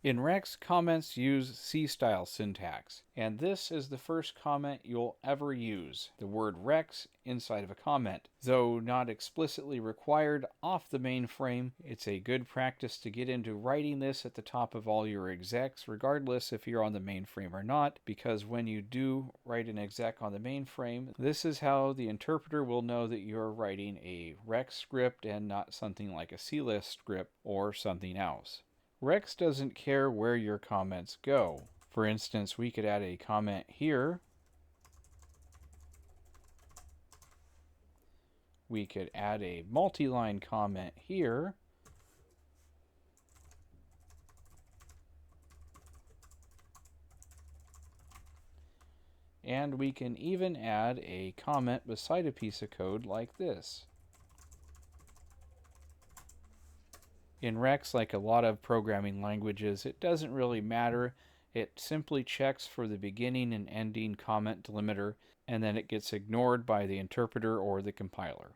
In REXX, comments use C-style syntax, and this is the first comment you'll ever use, the word REXX inside of a comment. Though not explicitly required off the mainframe, it's a good practice to get into writing this at the top of all your execs, regardless if you're on the mainframe or not, because when you do write an exec on the mainframe, this is how the interpreter will know that you're writing a REXX script and not something like a C-list script or something else. REXX doesn't care where your comments go. For instance, we could add a comment here. We could add a multi-line comment here. And we can even add a comment beside a piece of code like this. In REXX, like a lot of programming languages, it doesn't really matter. It simply checks for the beginning and ending comment delimiter, and then it gets ignored by the interpreter or the compiler.